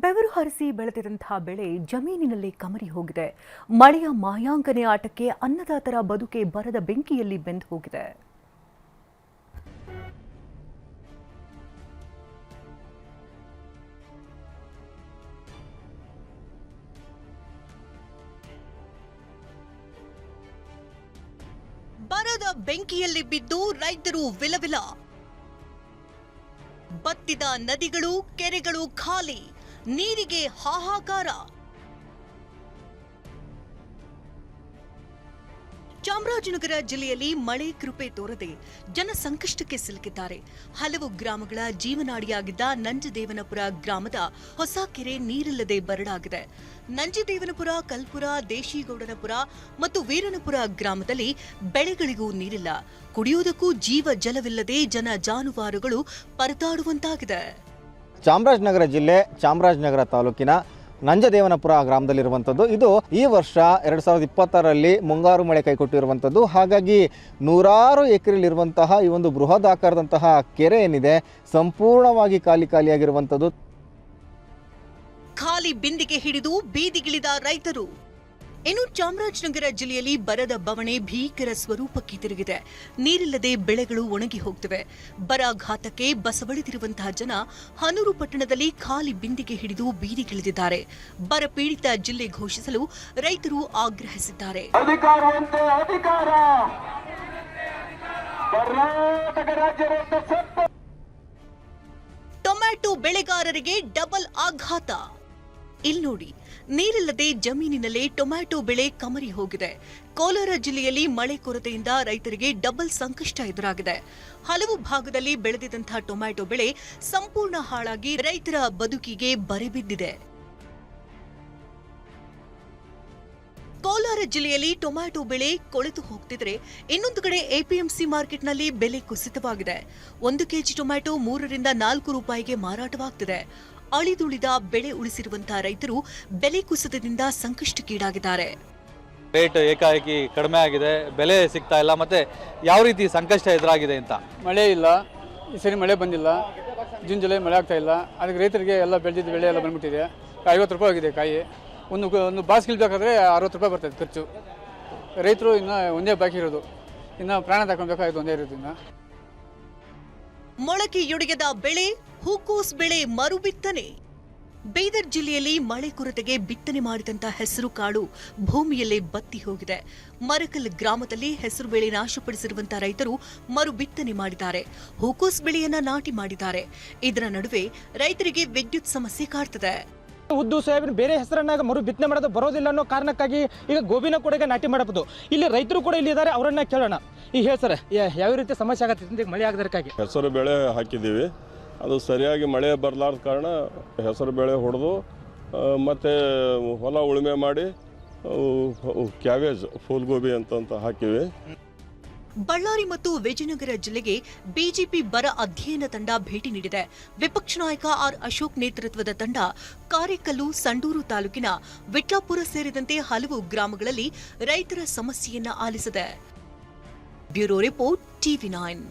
ಬೆವರು ಹರಿಸಿ ಬೆಳೆದಿರುವಂತಹ ಬೆಳೆ ಜಮೀನಿನಲ್ಲಿ ಕಮರಿ ಹೋಗಿದೆ. ಮಳೆಯ ಮಾಯಾಂಕನೆ ಆಟಕ್ಕೆ ಅನ್ನದಾತರ ಬದುಕೆ ಬರದ ಬೆಂಕಿಯಲ್ಲಿ ಬೆಂದು ಹೋಗಿದೆ. ಬರದ ಬೆಂಕಿಯಲ್ಲಿ ಬಿದ್ದು ರೈತರು ವಿಲವಿಲ. ಬತ್ತಿದ ನದಿಗಳು, ಕೆರೆಗಳು ಖಾಲಿ, ನೀರಿಗೆ ಹಾಹಾಕಾರ. ಚಾಮರಾಜನಗರ ಜಿಲ್ಲೆಯಲ್ಲಿ ಮಳೆ ಕೃಪೆ ತೋರದೆ ಜನ ಸಂಕಷ್ಟಕ್ಕೆ ಸಿಲುಕಿದ್ದಾರೆ. ಹಲವು ಗ್ರಾಮಗಳ ಜೀವನಾಡಿಯಾಗಿದ್ದ ನಂಜದೇವನಪುರ ಗ್ರಾಮದ ಹೊಸ ಕೆರೆ ನೀರಿಲ್ಲದೆ ಬರಡಾಗಿದೆ. ನಂಜದೇವನಪುರ, ಕಲ್ಪುರ, ದೇಶಿಗೌಡನಪುರ ಮತ್ತು ವೀರನಪುರ ಗ್ರಾಮದಲ್ಲಿ ಬೆಳೆಗಳಿಗೂ ನೀರಿಲ್ಲ. ಕುಡಿಯುವುದಕ್ಕೂ ಜೀವ ಜಲವಿಲ್ಲದೆ ಜನ ಜಾನುವಾರುಗಳು ಪರದಾಡುವಂತಾಗಿದೆ. ಚಾಮರಾಜನಗರ ಜಿಲ್ಲೆ ಚಾಮರಾಜನಗರ ತಾಲೂಕಿನ ನಂಜದೇವನಪುರ ಗ್ರಾಮದಲ್ಲಿರುವಂಥದ್ದು. ಇದು ಈ ವರ್ಷ 2020ರಲ್ಲಿ ಮುಂಗಾರು ಮಳೆ ಕೈಕೊಟ್ಟಿರುವಂಥದ್ದು. ಹಾಗಾಗಿ ನೂರಾರು ಎಕರೆಯಲ್ಲಿರುವಂತಹ ಈ ಒಂದು ಬೃಹತ್ ಆಕಾರದಂತಹ ಕೆರೆ ಏನಿದೆ ಸಂಪೂರ್ಣವಾಗಿ ಖಾಲಿಯಾಗಿರುವಂಥದ್ದು. ಖಾಲಿ ಬಿಂದಿಗೆ ಹಿಡಿದು ಬೀದಿಗಿಳಿದ ರೈತರು. ಇನ್ನು ಚಾಮರಾಜನಗರ ಜಿಲ್ಲೆಯಲ್ಲಿ ಬರದ ಬವಣೆ ಭೀಕರ ಸ್ವರೂಪಕ್ಕೆ ತಿರುಗಿದೆ. ನೀರಿಲ್ಲದೆ ಬೆಳೆಗಳು ಒಣಗಿ ಹೋಗ್ತಿವೆ. ಬರಘಾತಕ್ಕೆ ಬಸವಳಿದಿರುವಂತಹ ಜನ ಹನೂರು ಪಟ್ಟಣದಲ್ಲಿ ಖಾಲಿ ಬಿಂದಿಗೆ ಹಿಡಿದು ಬೀದಿಗಿಳಿದಿದ್ದಾರೆ. ಬರ ಪೀಡಿತ ಜಿಲ್ಲೆ ಘೋಷಿಸಲು ರೈತರು ಆಗ್ರಹಿಸಿದ್ದಾರೆ. ಟೊಮ್ಯಾಟೊ ಬೆಳೆಗಾರರಿಗೆ ಡಬಲ್ ಆಘಾತ. ಇಲ್ಲಿ ನೋಡಿ, ನೀರಿಲ್ಲದೆ ಜಮೀನಿನಲ್ಲೇ ಟೊಮ್ಯಾಟೊ ಬೆಳೆ ಕಮರಿ ಹೋಗಿದೆ. ಕೋಲಾರ ಜಿಲ್ಲೆಯಲ್ಲಿ ಮಳೆ ಕೊರತೆಯಿಂದ ರೈತರಿಗೆ ಡಬಲ್ ಸಂಕಷ್ಟ ಎದುರಾಗಿದೆ. ಹಲವು ಭಾಗದಲ್ಲಿ ಬೆಳೆದಿದ್ದಂತಹ ಟೊಮ್ಯಾಟೊ ಬೆಳೆ ಸಂಪೂರ್ಣ ಹಾಳಾಗಿ ರೈತರ ಬದುಕಿಗೆ ಬರೆಬಿದ್ದಿದೆ. ಕೋಲಾರ ಜಿಲ್ಲೆಯಲ್ಲಿ ಟೊಮ್ಯಾಟೊ ಬೆಳೆ ಕೊಳೆತು ಹೋಗ್ತಿದ್ರೆ, ಇನ್ನೊಂದು ಕಡೆ ಎಪಿಎಂಸಿ ಮಾರ್ಕೆಟ್ನಲ್ಲಿ ಬೆಲೆ ಕುಸಿತವಾಗಿದೆ. 1 ಕೆಜಿ ಟೊಮ್ಯಾಟೊ 3 ರಿಂದ 4 ರೂಪಾಯಿಗೆ ಮಾರಾಟವಾಗ್ತಿದೆ. ಅಳಿದುಳಿದ ಬೆಳೆ ಉಳಿಸಿರುವಂತಹ ರೈತರು ಬೆಲೆ ಕುಸಿತದಿಂದ ಸಂಕಷ್ಟಕ್ಕೀಡಾಗಿದ್ದಾರೆ. ರೇಟ್ ಏಕಾಏಕಿ ಕಡಿಮೆ ಆಗಿದೆ, ಬೆಲೆ ಸಿಗ್ತಾ ಇಲ್ಲ, ಮತ್ತೆ ಯಾವ ರೀತಿ ಸಂಕಷ್ಟ ಎದುರಾಗಿದೆ ಅಂತ. ಮಳೆ ಇಲ್ಲ, ಈ ಸರಿ ಮಳೆ ಬಂದಿಲ್ಲ, ಜೂನ್ ಜುಲೈ ಮಳೆ ಆಗ್ತಾ ಇಲ್ಲ. ಅದಕ್ಕೆ ರೈತರಿಗೆ ಎಲ್ಲ ಬೆಳೆದಿದ್ದ ಬೆಳೆ ಎಲ್ಲ ಬಂದ್ಬಿಟ್ಟಿದೆ. 50 ರೂಪಾಯಿ ಆಗಿದೆ ಕಾಯಿ. ಒಂದು ಬಾಸ್ ಕಿಲ್ಬೇಕಾದ್ರೆ 60 ರೂಪಾಯಿ ಬರ್ತದೆ ಖರ್ಚು. ರೈತರು ಇನ್ನು ಒಂದೇ ಬಾಕಿ ಇರೋದು, ಇನ್ನು ಪ್ರಾಣ ತಗೊಳ್ಬೇಕಾಗಿದ್ದು ಒಂದೇ ಇರೋದು. ಇನ್ನು ಮೊಳಕೆಯೊಡೆಯದ ಬೆಳೆ, ಹೂಕೋಸ್ ಬೆಳೆ ಮರುಬಿತ್ತನೆ. ಬೀದರ್ ಜಿಲ್ಲೆಯಲ್ಲಿ ಮಳೆ ಕೊರತೆಗೆ ಬಿತ್ತನೆ ಮಾಡಿದಂತ ಹೆಸರು ಕಾಳು ಭೂಮಿಯಲ್ಲೇ ಬತ್ತಿ ಹೋಗಿದೆ. ಮರಕಲ್ ಗ್ರಾಮದಲ್ಲಿ ಹೆಸರು ಬೆಳೆ ನಾಶಪಡಿಸಿರುವಂತಹ ರೈತರು ಮರು ಬಿತ್ತನೆ ಮಾಡಿದ್ದಾರೆ. ಹೂಕೋಸ್ ಬೆಳೆಯನ್ನ ನಾಟಿ ಮಾಡಿದ್ದಾರೆ. ಇದರ ನಡುವೆ ರೈತರಿಗೆ ವಿದ್ಯುತ್ ಸಮಸ್ಯೆ ಕಾಡ್ತಿದೆ. ಉದ್ದು ಸೋಯಾಬೀನ್ ಬೇರೆ ಹೆಸರನ್ನಾಗ ಮರು ಬಿತ್ತನೆ ಮಾಡೋದು ಬರೋದಿಲ್ಲ ಅನ್ನೋ ಕಾರಣಕ್ಕಾಗಿ ಈಗ ಗೋಬಿನ ಕೂಡ ನಾಟಿ ಮಾಡಬಹುದು. ಇಲ್ಲಿ ರೈತರು ಕೂಡ ಇಲ್ಲಿ ಇದ್ದಾರೆ, ಅವರನ್ನ ಕೇಳೋಣ. ಈಗ ಹೇಳಿ ಸರ್, ಯಾವ ರೀತಿ ಸಮಸ್ಯೆ ಆಗತ್ತೆ ಮಳೆ ಆಗದಕ್ಕಾಗಿ? ಹೆಸರು ಬೆಳೆ ಹಾಕಿದ್ದೀವಿ, ಅದು ಸರಿಯಾಗಿ ಮಳೆ ಬರಲಾರ್ದ ಕಾರಣ ಹೆಸರು ಬೆಳೆ ಹೊಡೆದು ಮತ್ತು ಹೊಲ ಉಳುಮೆ ಮಾಡಿ ಕ್ಯಾಬೇಜ್, ಫೂಲ್ಗೋಬಿ ಅಂತ ಹಾಕಿವಿ. ಬಳ್ಳಾರಿ ಮತ್ತು ವಿಜಯನಗರ ಜಿಲ್ಲೆಗೆ ಬಿಜೆಪಿ ಬರ ಅಧ್ಯಯನ ತಂಡ ಭೇಟಿ ನೀಡಿದೆ. ವಿಪಕ್ಷ ನಾಯಕ ಆರ್ ಅಶೋಕ್ ನೇತೃತ್ವದ ತಂಡ ಕಾರೇಕಲ್ಲು, ಸಂಡೂರು ತಾಲೂಕಿನ ವಿಟ್ಲಾಪುರ ಸೇರಿದಂತೆ ಹಲವು ಗ್ರಾಮಗಳಲ್ಲಿ ರೈತರ ಸಮಸ್ಯೆಯನ್ನ ಆಲಿಸಿದೆ. Bureau report, TV9.